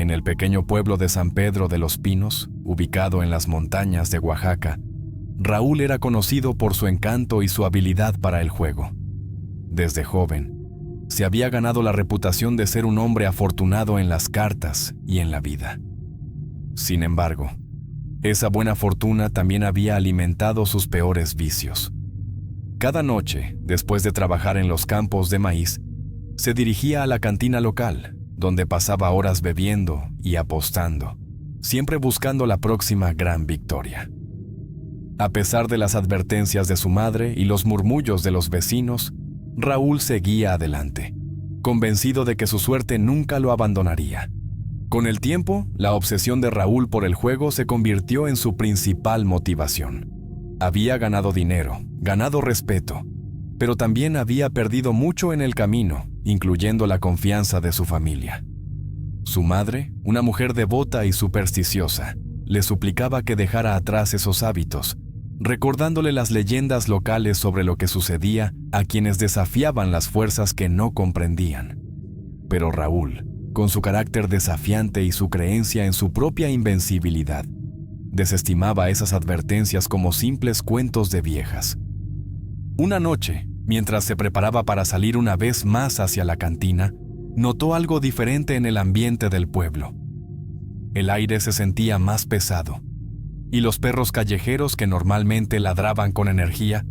en el pequeño pueblo de San Pedro de los Pinos, ubicado en las montañas de Oaxaca, Raúl era conocido por su encanto y su habilidad para el juego. Desde joven, se había ganado la reputación de ser un hombre afortunado en las cartas y en la vida. Sin embargo, esa buena fortuna también había alimentado sus peores vicios. Cada noche, después de trabajar en los campos de maíz, se dirigía a la cantina local, donde pasaba horas bebiendo y apostando, siempre buscando la próxima gran victoria. A pesar de las advertencias de su madre y los murmullos de los vecinos, Raúl seguía adelante, convencido de que su suerte nunca lo abandonaría. Con el tiempo, la obsesión de Raúl por el juego se convirtió en su principal motivación. Había ganado dinero, ganado respeto, pero también había perdido mucho en el camino, incluyendo la confianza de su familia. Su madre, una mujer devota y supersticiosa, le suplicaba que dejara atrás esos hábitos, recordándole las leyendas locales sobre lo que sucedía a quienes desafiaban las fuerzas que no comprendían. Pero Raúl, con su carácter desafiante y su creencia en su propia invencibilidad, desestimaba esas advertencias como simples cuentos de viejas. Una noche, mientras se preparaba para salir una vez más hacia la cantina, notó algo diferente en el ambiente del pueblo. El aire se sentía más pesado, y los perros callejeros que normalmente ladraban con energía,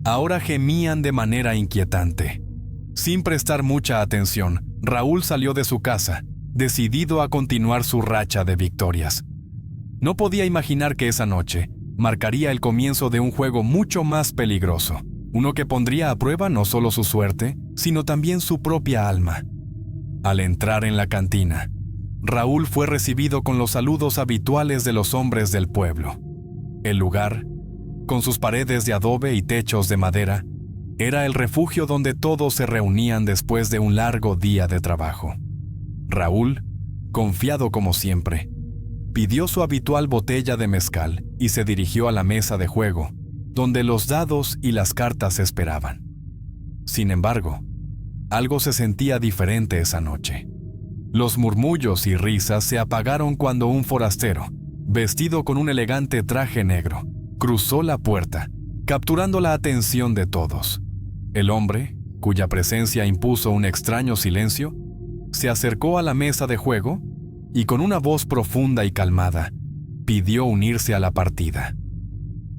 ahora gemían de manera inquietante. Sin prestar mucha atención, Raúl salió de su casa, decidido a continuar su racha de victorias. No podía imaginar que esa noche marcaría el comienzo de un juego mucho más peligroso, uno que pondría a prueba no solo su suerte, sino también su propia alma. Al entrar en la cantina, Raúl fue recibido con los saludos habituales de los hombres del pueblo. El lugar, con sus paredes de adobe y techos de madera, era el refugio donde todos se reunían después de un largo día de trabajo. Raúl, confiado como siempre, pidió su habitual botella de mezcal y se dirigió a la mesa de juego, donde los dados y las cartas esperaban. Sin embargo, algo se sentía diferente esa noche. Los murmullos y risas se apagaron cuando un forastero, vestido con un elegante traje negro, cruzó la puerta, capturando la atención de todos. El hombre, cuya presencia impuso un extraño silencio, se acercó a la mesa de juego y con una voz profunda y calmada, pidió unirse a la partida.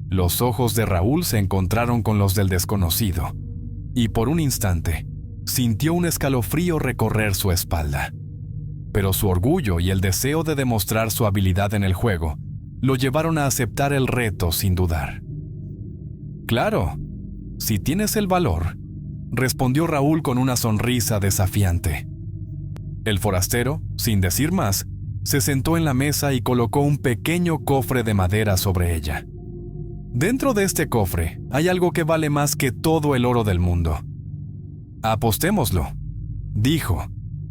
Los ojos de Raúl se encontraron con los del desconocido, y por un instante, sintió un escalofrío recorrer su espalda. Pero su orgullo y el deseo de demostrar su habilidad en el juego lo llevaron a aceptar el reto sin dudar. «Claro, si tienes el valor», respondió Raúl con una sonrisa desafiante. El forastero, sin decir más, se sentó en la mesa y colocó un pequeño cofre de madera sobre ella. «Dentro de este cofre hay algo que vale más que todo el oro del mundo. Apostémoslo», dijo,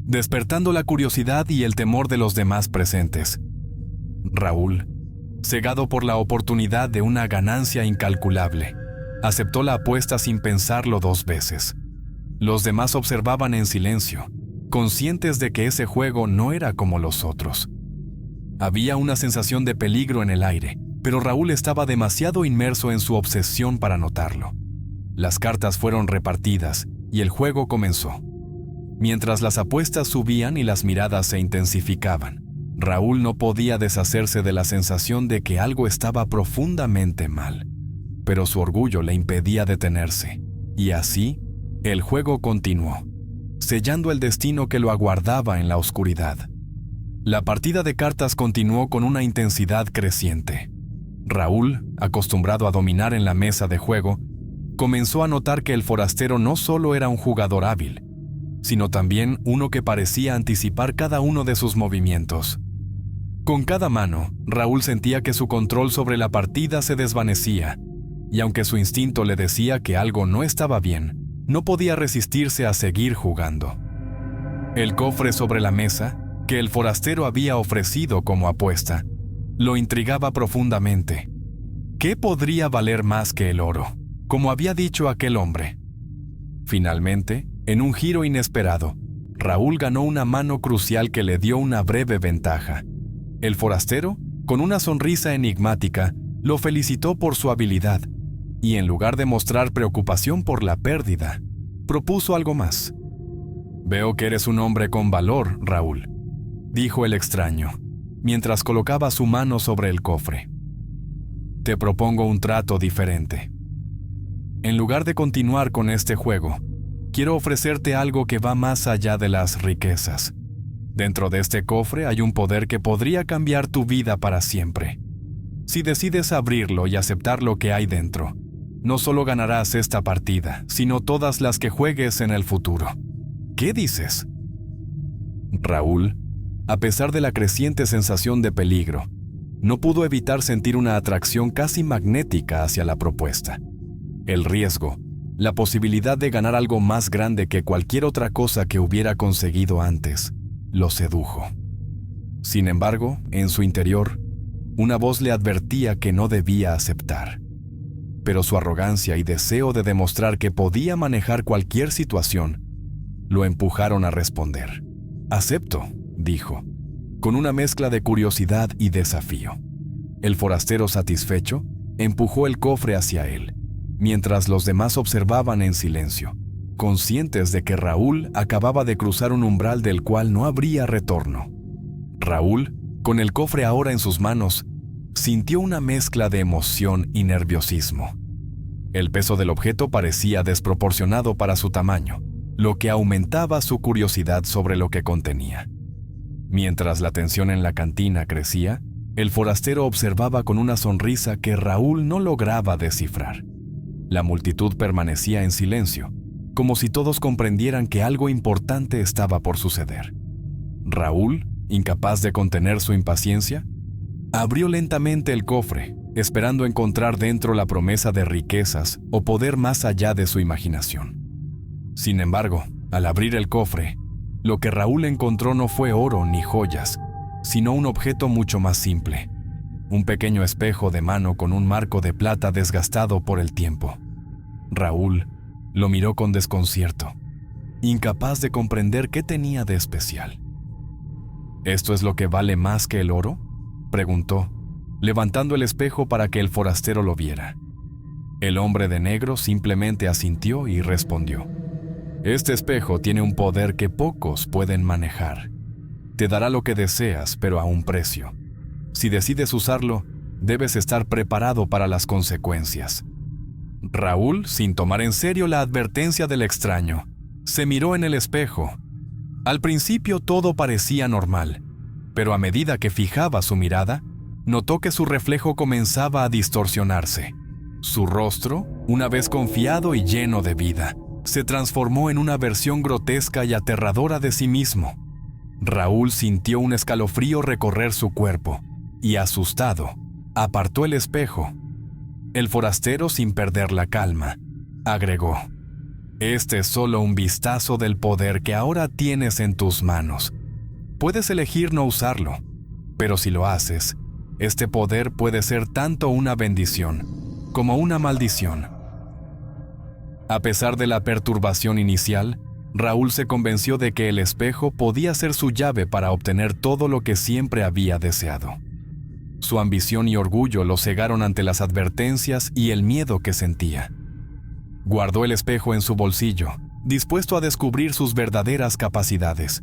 despertando la curiosidad y el temor de los demás presentes. Raúl, cegado por la oportunidad de una ganancia incalculable, aceptó la apuesta sin pensarlo dos veces. Los demás observaban en silencio, conscientes de que ese juego no era como los otros. Había una sensación de peligro en el aire, pero Raúl estaba demasiado inmerso en su obsesión para notarlo. Las cartas fueron repartidas y el juego comenzó. Mientras las apuestas subían y las miradas se intensificaban, Raúl no podía deshacerse de la sensación de que algo estaba profundamente mal, pero su orgullo le impedía detenerse, y así, el juego continuó, sellando el destino que lo aguardaba en la oscuridad. La partida de cartas continuó con una intensidad creciente. Raúl, acostumbrado a dominar en la mesa de juego, comenzó a notar que el forastero no solo era un jugador hábil, sino también uno que parecía anticipar cada uno de sus movimientos. Con cada mano, Raúl sentía que su control sobre la partida se desvanecía, y aunque su instinto le decía que algo no estaba bien, no podía resistirse a seguir jugando. El cofre sobre la mesa, que el forastero había ofrecido como apuesta, lo intrigaba profundamente. ¿Qué podría valer más que el oro, como había dicho aquel hombre? Finalmente, en un giro inesperado, Raúl ganó una mano crucial que le dio una breve ventaja. El forastero, con una sonrisa enigmática, lo felicitó por su habilidad y, en lugar de mostrar preocupación por la pérdida, propuso algo más. «Veo que eres un hombre con valor, Raúl», dijo el extraño, mientras colocaba su mano sobre el cofre. «Te propongo un trato diferente. En lugar de continuar con este juego, quiero ofrecerte algo que va más allá de las riquezas. Dentro de este cofre hay un poder que podría cambiar tu vida para siempre. Si decides abrirlo y aceptar lo que hay dentro, no solo ganarás esta partida, sino todas las que juegues en el futuro. ¿Qué dices?» Raúl, a pesar de la creciente sensación de peligro, no pudo evitar sentir una atracción casi magnética hacia la propuesta. El riesgo, la posibilidad de ganar algo más grande que cualquier otra cosa que hubiera conseguido antes, lo sedujo. Sin embargo, en su interior, una voz le advertía que no debía aceptar. Pero su arrogancia y deseo de demostrar que podía manejar cualquier situación lo empujaron a responder. «Acepto», dijo, con una mezcla de curiosidad y desafío. El forastero, satisfecho, empujó el cofre hacia él, mientras los demás observaban en silencio, conscientes de que Raúl acababa de cruzar un umbral del cual no habría retorno. Raúl, con el cofre ahora en sus manos, sintió una mezcla de emoción y nerviosismo. El peso del objeto parecía desproporcionado para su tamaño, lo que aumentaba su curiosidad sobre lo que contenía. Mientras la tensión en la cantina crecía, el forastero observaba con una sonrisa que Raúl no lograba descifrar. La multitud permanecía en silencio, como si todos comprendieran que algo importante estaba por suceder. Raúl, incapaz de contener su impaciencia, abrió lentamente el cofre, esperando encontrar dentro la promesa de riquezas o poder más allá de su imaginación. Sin embargo, al abrir el cofre, lo que Raúl encontró no fue oro ni joyas, sino un objeto mucho más simple: un pequeño espejo de mano con un marco de plata desgastado por el tiempo. Raúl lo miró con desconcierto, incapaz de comprender qué tenía de especial. «¿Esto es lo que vale más que el oro?», preguntó, levantando el espejo para que el forastero lo viera. El hombre de negro simplemente asintió y respondió: «Este espejo tiene un poder que pocos pueden manejar. Te dará lo que deseas, pero a un precio. Si decides usarlo, debes estar preparado para las consecuencias». Raúl, sin tomar en serio la advertencia del extraño, se miró en el espejo. Al principio todo parecía normal, pero a medida que fijaba su mirada, notó que su reflejo comenzaba a distorsionarse. Su rostro, una vez confiado y lleno de vida, se transformó en una versión grotesca y aterradora de sí mismo. Raúl sintió un escalofrío recorrer su cuerpo y, asustado, apartó el espejo. El forastero, sin perder la calma, agregó: «Este es solo un vistazo del poder que ahora tienes en tus manos. Puedes elegir no usarlo, pero si lo haces, este poder puede ser tanto una bendición como una maldición». A pesar de la perturbación inicial, Raúl se convenció de que el espejo podía ser su llave para obtener todo lo que siempre había deseado. Su ambición y orgullo lo cegaron ante las advertencias y el miedo que sentía. Guardó el espejo en su bolsillo, dispuesto a descubrir sus verdaderas capacidades.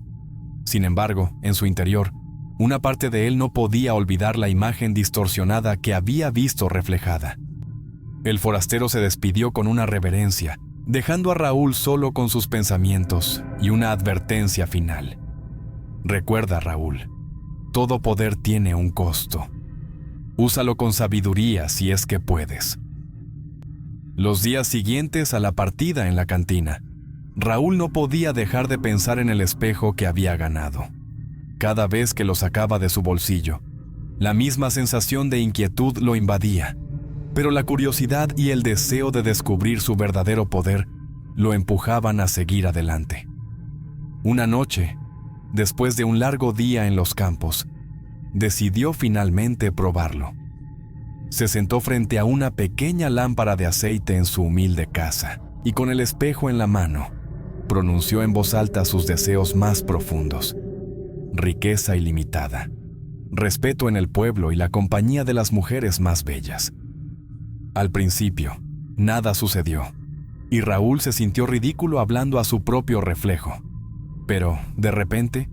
Sin embargo, en su interior, una parte de él no podía olvidar la imagen distorsionada que había visto reflejada. El forastero se despidió con una reverencia, dejando a Raúl solo con sus pensamientos y una advertencia final. «Recuerda, Raúl, todo poder tiene un costo. Úsalo con sabiduría si es que puedes». Los días siguientes a la partida en la cantina, Raúl no podía dejar de pensar en el espejo que había ganado. Cada vez que lo sacaba de su bolsillo, la misma sensación de inquietud lo invadía, pero la curiosidad y el deseo de descubrir su verdadero poder lo empujaban a seguir adelante. Una noche, después de un largo día en los campos, decidió finalmente probarlo. Se sentó frente a una pequeña lámpara de aceite en su humilde casa y, con el espejo en la mano, pronunció en voz alta sus deseos más profundos: riqueza ilimitada, respeto en el pueblo y la compañía de las mujeres más bellas. Al principio, nada sucedió, y Raúl se sintió ridículo hablando a su propio reflejo. Pero, de repente,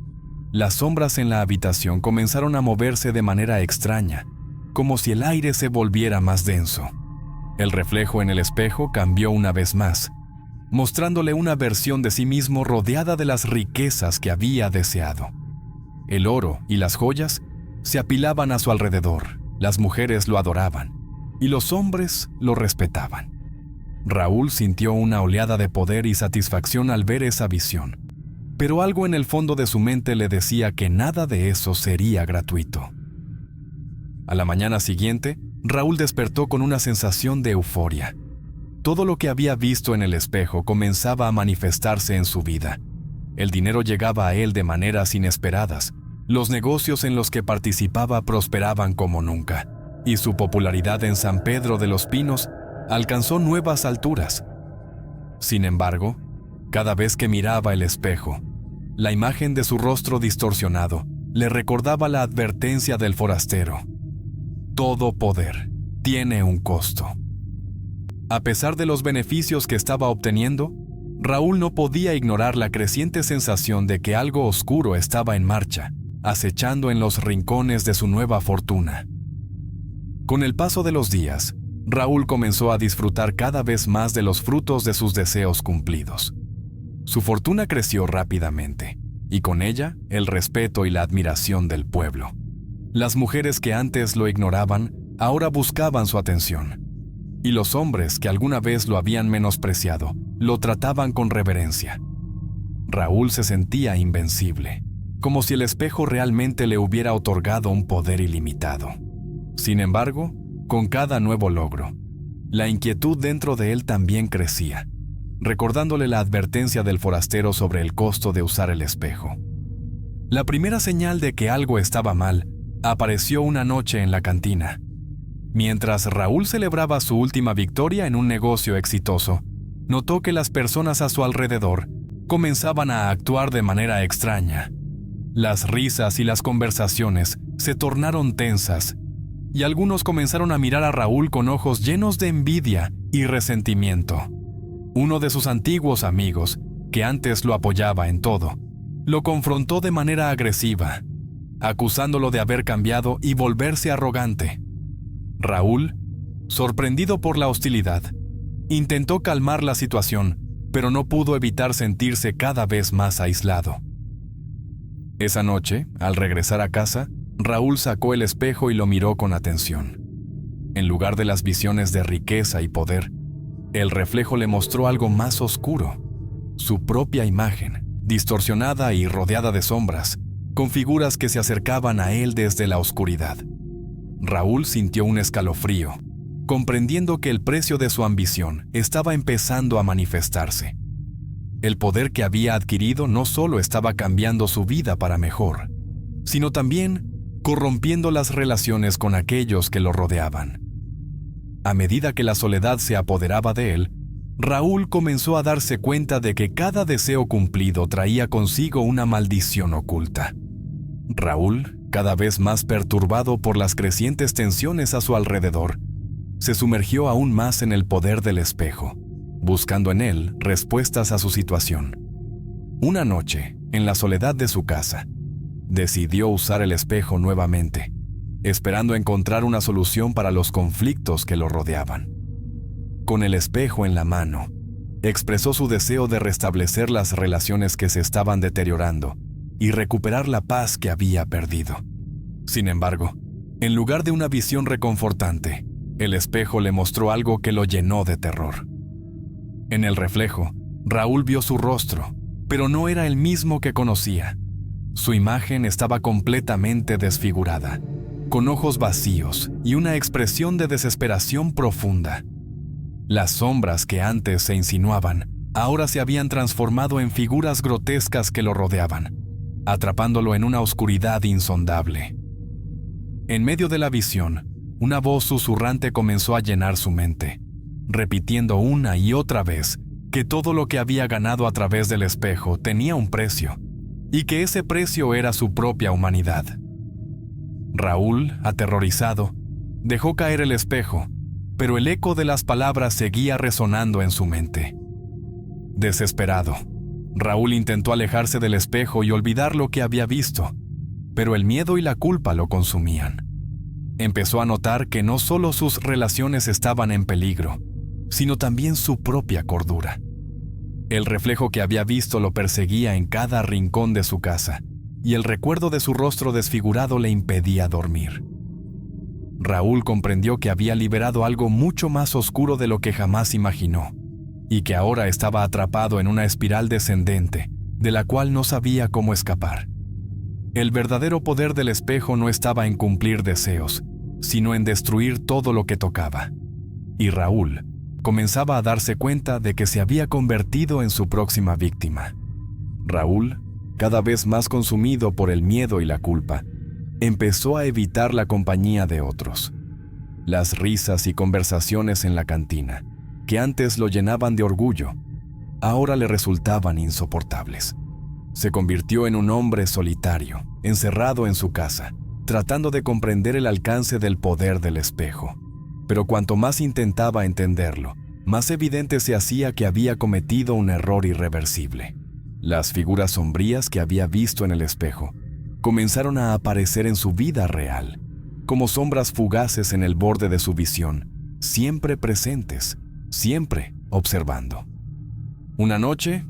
las sombras en la habitación comenzaron a moverse de manera extraña, como si el aire se volviera más denso. El reflejo en el espejo cambió una vez más, mostrándole una versión de sí mismo rodeada de las riquezas que había deseado. El oro y las joyas se apilaban a su alrededor, las mujeres lo adoraban, y los hombres lo respetaban. Raúl sintió una oleada de poder y satisfacción al ver esa visión, pero algo en el fondo de su mente le decía que nada de eso sería gratuito. A la mañana siguiente, Raúl despertó con una sensación de euforia. Todo lo que había visto en el espejo comenzaba a manifestarse en su vida. El dinero llegaba a él de maneras inesperadas, los negocios en los que participaba prosperaban como nunca, y su popularidad en San Pedro de los Pinos alcanzó nuevas alturas. Sin embargo, cada vez que miraba el espejo, la imagen de su rostro distorsionado le recordaba la advertencia del forastero: todo poder tiene un costo. A pesar de los beneficios que estaba obteniendo, Raúl no podía ignorar la creciente sensación de que algo oscuro estaba en marcha, acechando en los rincones de su nueva fortuna. Con el paso de los días, Raúl comenzó a disfrutar cada vez más de los frutos de sus deseos cumplidos. Su fortuna creció rápidamente, y con ella el respeto y la admiración del pueblo. Las mujeres que antes lo ignoraban, ahora buscaban su atención, y los hombres que alguna vez lo habían menospreciado, lo trataban con reverencia. Raúl se sentía invencible, como si el espejo realmente le hubiera otorgado un poder ilimitado. Sin embargo, con cada nuevo logro, la inquietud dentro de él también crecía, recordándole la advertencia del forastero sobre el costo de usar el espejo. La primera señal de que algo estaba mal apareció una noche en la cantina. Mientras Raúl celebraba su última victoria en un negocio exitoso, notó que las personas a su alrededor comenzaban a actuar de manera extraña. Las risas y las conversaciones se tornaron tensas, y algunos comenzaron a mirar a Raúl con ojos llenos de envidia y resentimiento. Uno de sus antiguos amigos, que antes lo apoyaba en todo, lo confrontó de manera agresiva, acusándolo de haber cambiado y volverse arrogante. Raúl, sorprendido por la hostilidad, intentó calmar la situación, pero no pudo evitar sentirse cada vez más aislado. Esa noche, al regresar a casa, Raúl sacó el espejo y lo miró con atención. En lugar de las visiones de riqueza y poder, el reflejo le mostró algo más oscuro: su propia imagen, distorsionada y rodeada de sombras, con figuras que se acercaban a él desde la oscuridad. Raúl sintió un escalofrío, comprendiendo que el precio de su ambición estaba empezando a manifestarse. El poder que había adquirido no solo estaba cambiando su vida para mejor, sino también corrompiendo las relaciones con aquellos que lo rodeaban. A medida que la soledad se apoderaba de él, Raúl comenzó a darse cuenta de que cada deseo cumplido traía consigo una maldición oculta. Raúl, cada vez más perturbado por las crecientes tensiones a su alrededor, se sumergió aún más en el poder del espejo, buscando en él respuestas a su situación. Una noche, en la soledad de su casa, decidió usar el espejo nuevamente, esperando encontrar una solución para los conflictos que lo rodeaban. Con el espejo en la mano, expresó su deseo de restablecer las relaciones que se estaban deteriorando y recuperar la paz que había perdido. Sin embargo, en lugar de una visión reconfortante, el espejo le mostró algo que lo llenó de terror. En el reflejo, Raúl vio su rostro, pero no era el mismo que conocía. Su imagen estaba completamente desfigurada, con ojos vacíos y una expresión de desesperación profunda. Las sombras que antes se insinuaban, ahora se habían transformado en figuras grotescas que lo rodeaban, atrapándolo en una oscuridad insondable. En medio de la visión, una voz susurrante comenzó a llenar su mente, repitiendo una y otra vez que todo lo que había ganado a través del espejo tenía un precio, y que ese precio era su propia humanidad. Raúl, aterrorizado, dejó caer el espejo, pero el eco de las palabras seguía resonando en su mente. Desesperado, Raúl intentó alejarse del espejo y olvidar lo que había visto, pero el miedo y la culpa lo consumían. Empezó a notar que no solo sus relaciones estaban en peligro, sino también su propia cordura. El reflejo que había visto lo perseguía en cada rincón de su casa, y el recuerdo de su rostro desfigurado le impedía dormir. Raúl comprendió que había liberado algo mucho más oscuro de lo que jamás imaginó, y que ahora estaba atrapado en una espiral descendente, de la cual no sabía cómo escapar. El verdadero poder del espejo no estaba en cumplir deseos, sino en destruir todo lo que tocaba. Y Raúl comenzaba a darse cuenta de que se había convertido en su próxima víctima. Raúl, cada vez más consumido por el miedo y la culpa, empezó a evitar la compañía de otros. Las risas y conversaciones en la cantina, que antes lo llenaban de orgullo, ahora le resultaban insoportables. Se convirtió en un hombre solitario, encerrado en su casa, tratando de comprender el alcance del poder del espejo. Pero cuanto más intentaba entenderlo, más evidente se hacía que había cometido un error irreversible. Las figuras sombrías que había visto en el espejo comenzaron a aparecer en su vida real, como sombras fugaces en el borde de su visión, siempre presentes, siempre observando. Una noche,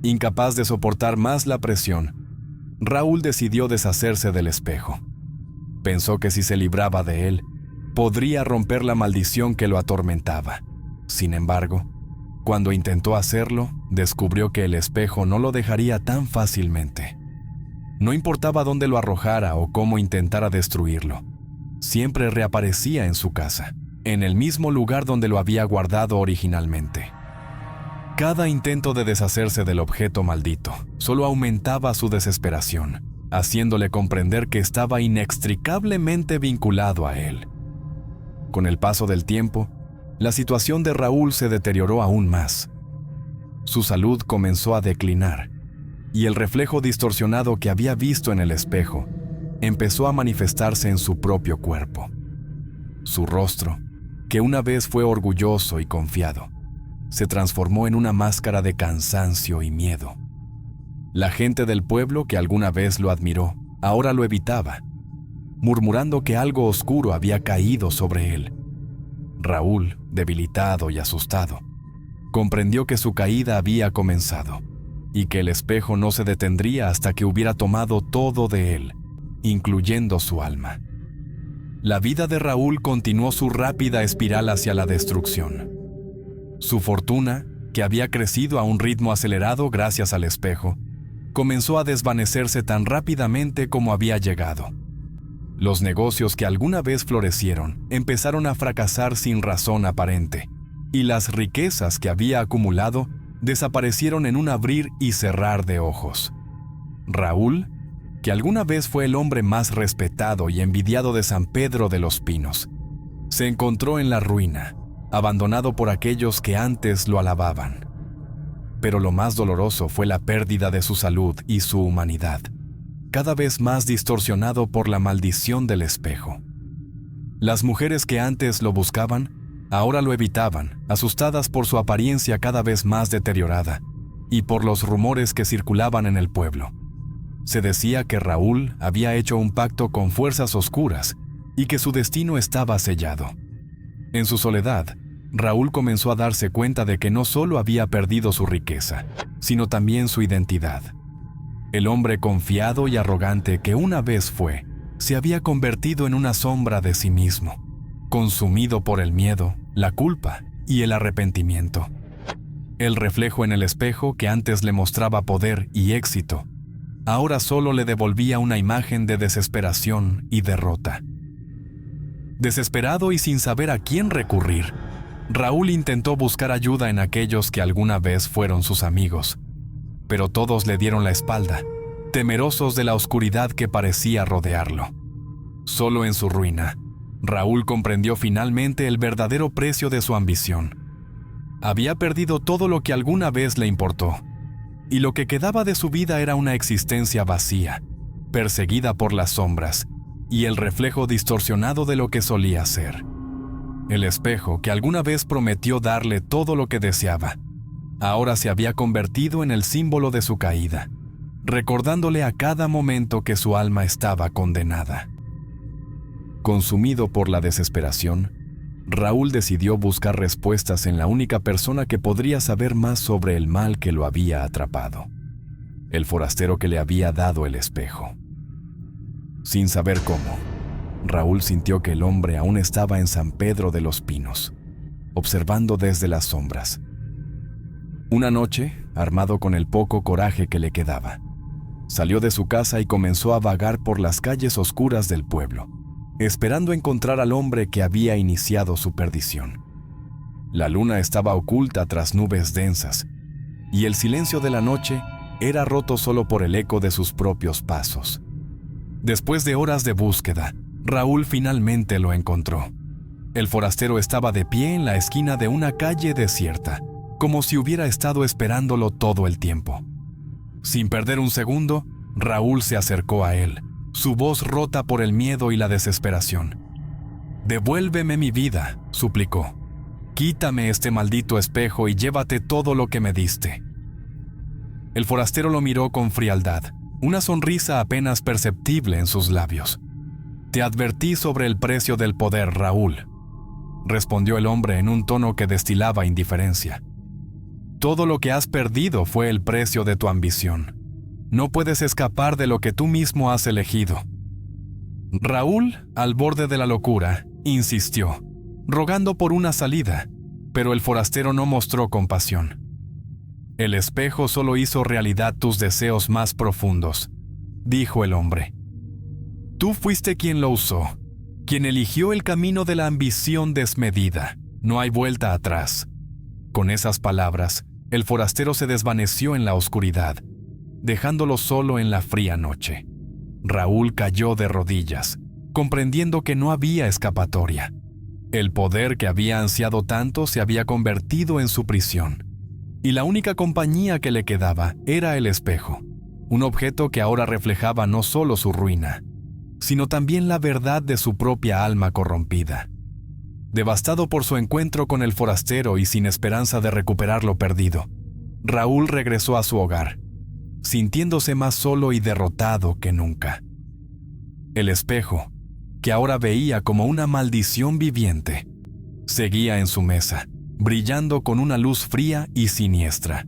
incapaz de soportar más la presión, Raúl decidió deshacerse del espejo. Pensó que si se libraba de él, podría romper la maldición que lo atormentaba. Sin embargo, cuando intentó hacerlo, descubrió que el espejo no lo dejaría tan fácilmente. No importaba dónde lo arrojara o cómo intentara destruirlo, siempre reaparecía en su casa, en el mismo lugar donde lo había guardado originalmente. Cada intento de deshacerse del objeto maldito solo aumentaba su desesperación, haciéndole comprender que estaba inextricablemente vinculado a él. Con el paso del tiempo, la situación de Raúl se deterioró aún más. Su salud comenzó a declinar, y el reflejo distorsionado que había visto en el espejo empezó a manifestarse en su propio cuerpo. Su rostro, que una vez fue orgulloso y confiado, se transformó en una máscara de cansancio y miedo. La gente del pueblo que alguna vez lo admiró, ahora lo evitaba, murmurando que algo oscuro había caído sobre él. Raúl, debilitado y asustado, comprendió que su caída había comenzado y que el espejo no se detendría hasta que hubiera tomado todo de él, incluyendo su alma. La vida de Raúl continuó su rápida espiral hacia la destrucción. Su fortuna, que había crecido a un ritmo acelerado gracias al espejo, comenzó a desvanecerse tan rápidamente como había llegado. Los negocios que alguna vez florecieron empezaron a fracasar sin razón aparente, y las riquezas que había acumulado desaparecieron en un abrir y cerrar de ojos. Raúl, que alguna vez fue el hombre más respetado y envidiado de San Pedro de los Pinos, se encontró en la ruina, abandonado por aquellos que antes lo alababan. Pero lo más doloroso fue la pérdida de su salud y su humanidad, cada vez más distorsionado por la maldición del espejo. Las mujeres que antes lo buscaban, ahora lo evitaban, asustadas por su apariencia cada vez más deteriorada y por los rumores que circulaban en el pueblo. Se decía que Raúl había hecho un pacto con fuerzas oscuras y que su destino estaba sellado. En su soledad, Raúl comenzó a darse cuenta de que no solo había perdido su riqueza, sino también su identidad. El hombre confiado y arrogante que una vez fue, se había convertido en una sombra de sí mismo, consumido por el miedo, la culpa y el arrepentimiento. El reflejo en el espejo que antes le mostraba poder y éxito, ahora solo le devolvía una imagen de desesperación y derrota. Desesperado y sin saber a quién recurrir, Raúl intentó buscar ayuda en aquellos que alguna vez fueron sus amigos, pero todos le dieron la espalda, temerosos de la oscuridad que parecía rodearlo. Solo en su ruina, Raúl comprendió finalmente el verdadero precio de su ambición. Había perdido todo lo que alguna vez le importó, y lo que quedaba de su vida era una existencia vacía, perseguida por las sombras, y el reflejo distorsionado de lo que solía ser. El espejo, que alguna vez prometió darle todo lo que deseaba, ahora se había convertido en el símbolo de su caída, recordándole a cada momento que su alma estaba condenada. Consumido por la desesperación, Raúl decidió buscar respuestas en la única persona que podría saber más sobre el mal que lo había atrapado, el forastero que le había dado el espejo. Sin saber cómo, Raúl sintió que el hombre aún estaba en San Pedro de los Pinos, observando desde las sombras. Una noche, armado con el poco coraje que le quedaba, salió de su casa y comenzó a vagar por las calles oscuras del pueblo, esperando encontrar al hombre que había iniciado su perdición. La luna estaba oculta tras nubes densas, y el silencio de la noche era roto solo por el eco de sus propios pasos. Después de horas de búsqueda, Raúl finalmente lo encontró. El forastero estaba de pie en la esquina de una calle desierta, como si hubiera estado esperándolo todo el tiempo. Sin perder un segundo, Raúl se acercó a él, su voz rota por el miedo y la desesperación. «Devuélveme mi vida», suplicó. «Quítame este maldito espejo y llévate todo lo que me diste». El forastero lo miró con frialdad, una sonrisa apenas perceptible en sus labios. «Te advertí sobre el precio del poder, Raúl», respondió el hombre en un tono que destilaba indiferencia. «Todo lo que has perdido fue el precio de tu ambición. No puedes escapar de lo que tú mismo has elegido». Raúl, al borde de la locura, insistió, rogando por una salida, pero el forastero no mostró compasión. «El espejo solo hizo realidad tus deseos más profundos», dijo el hombre. «Tú fuiste quien lo usó, quien eligió el camino de la ambición desmedida. No hay vuelta atrás». Con esas palabras, el forastero se desvaneció en la oscuridad, dejándolo solo en la fría noche. Raúl cayó de rodillas, comprendiendo que no había escapatoria. El poder que había ansiado tanto se había convertido en su prisión, y la única compañía que le quedaba era el espejo, un objeto que ahora reflejaba no solo su ruina, sino también la verdad de su propia alma corrompida. Devastado por su encuentro con el forastero y sin esperanza de recuperar lo perdido, Raúl regresó a su hogar, sintiéndose más solo y derrotado que nunca. El espejo, que ahora veía como una maldición viviente, seguía en su mesa, brillando con una luz fría y siniestra.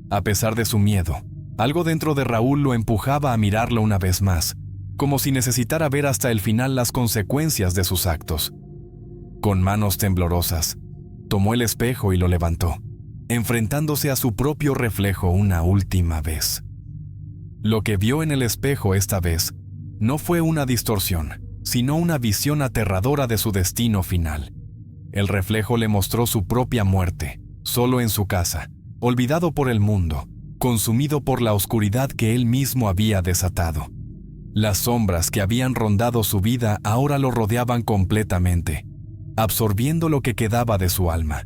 A pesar de su miedo, algo dentro de Raúl lo empujaba a mirarlo una vez más, como si necesitara ver hasta el final las consecuencias de sus actos. Con manos temblorosas, tomó el espejo y lo levantó, enfrentándose a su propio reflejo una última vez. Lo que vio en el espejo esta vez no fue una distorsión, sino una visión aterradora de su destino final. El reflejo le mostró su propia muerte, solo en su casa, olvidado por el mundo, consumido por la oscuridad que él mismo había desatado. Las sombras que habían rondado su vida ahora lo rodeaban completamente, absorbiendo lo que quedaba de su alma.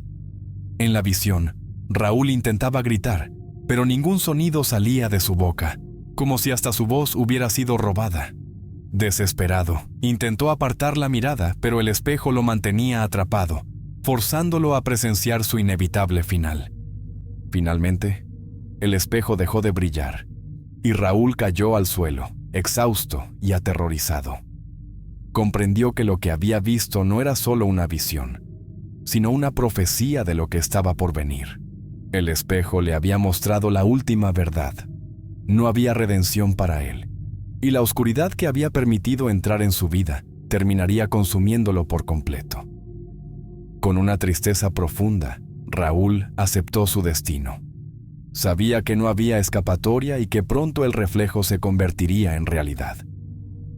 En la visión, Raúl intentaba gritar, pero ningún sonido salía de su boca, como si hasta su voz hubiera sido robada. Desesperado, intentó apartar la mirada, pero el espejo lo mantenía atrapado, forzándolo a presenciar su inevitable final. Finalmente, el espejo dejó de brillar, y Raúl cayó al suelo, exhausto y aterrorizado. Comprendió que lo que había visto no era solo una visión, sino una profecía de lo que estaba por venir. El espejo le había mostrado la última verdad. No había redención para él, y la oscuridad que había permitido entrar en su vida terminaría consumiéndolo por completo. Con una tristeza profunda, Raúl aceptó su destino. Sabía que no había escapatoria y que pronto el reflejo se convertiría en realidad.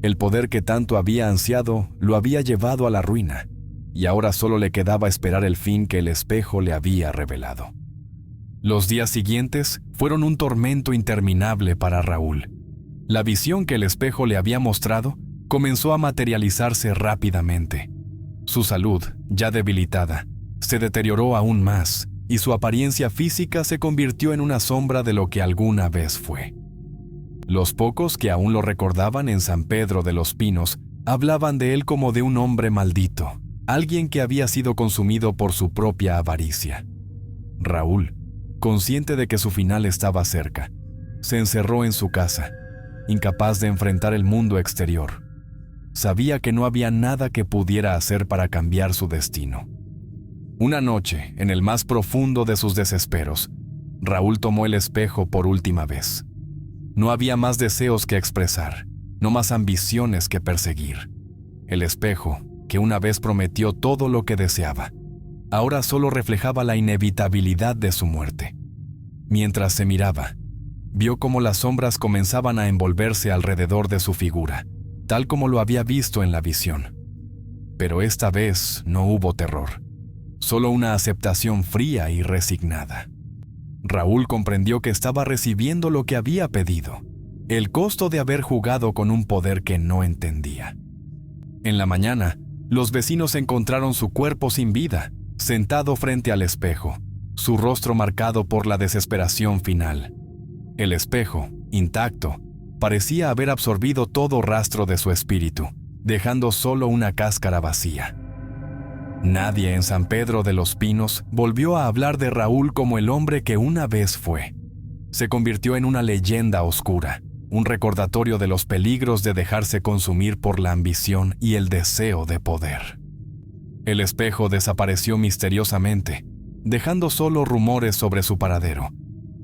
El poder que tanto había ansiado lo había llevado a la ruina, y ahora solo le quedaba esperar el fin que el espejo le había revelado. Los días siguientes fueron un tormento interminable para Raúl. La visión que el espejo le había mostrado comenzó a materializarse rápidamente. Su salud, ya debilitada, se deterioró aún más, y su apariencia física se convirtió en una sombra de lo que alguna vez fue. Los pocos que aún lo recordaban en San Pedro de los Pinos hablaban de él como de un hombre maldito, alguien que había sido consumido por su propia avaricia. Raúl, consciente de que su final estaba cerca, se encerró en su casa, incapaz de enfrentar el mundo exterior. Sabía que no había nada que pudiera hacer para cambiar su destino. Una noche, en el más profundo de sus desesperos, Raúl tomó el espejo por última vez. No había más deseos que expresar, no más ambiciones que perseguir. El espejo, que una vez prometió todo lo que deseaba, ahora solo reflejaba la inevitabilidad de su muerte. Mientras se miraba, vio cómo las sombras comenzaban a envolverse alrededor de su figura, tal como lo había visto en la visión. Pero esta vez no hubo terror, solo una aceptación fría y resignada. Raúl comprendió que estaba recibiendo lo que había pedido, el costo de haber jugado con un poder que no entendía. En la mañana, los vecinos encontraron su cuerpo sin vida, sentado frente al espejo, su rostro marcado por la desesperación final. El espejo, intacto, parecía haber absorbido todo rastro de su espíritu, dejando solo una cáscara vacía. Nadie en San Pedro de los Pinos volvió a hablar de Raúl como el hombre que una vez fue. Se convirtió en una leyenda oscura, un recordatorio de los peligros de dejarse consumir por la ambición y el deseo de poder. El espejo desapareció misteriosamente, dejando solo rumores sobre su paradero,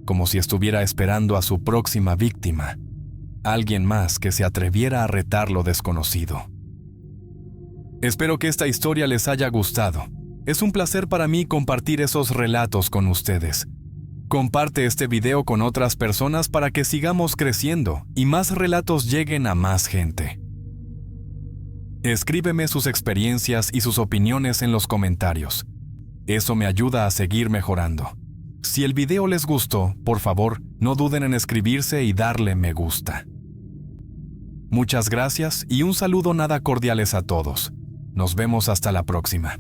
como si estuviera esperando a su próxima víctima, alguien más que se atreviera a retar lo desconocido. Espero que esta historia les haya gustado. Es un placer para mí compartir esos relatos con ustedes. Comparte este video con otras personas para que sigamos creciendo y más relatos lleguen a más gente. Escríbeme sus experiencias y sus opiniones en los comentarios. Eso me ayuda a seguir mejorando. Si el video les gustó, por favor, no duden en escribirse y darle me gusta. Muchas gracias y un saludo nada cordiales a todos. Nos vemos hasta la próxima.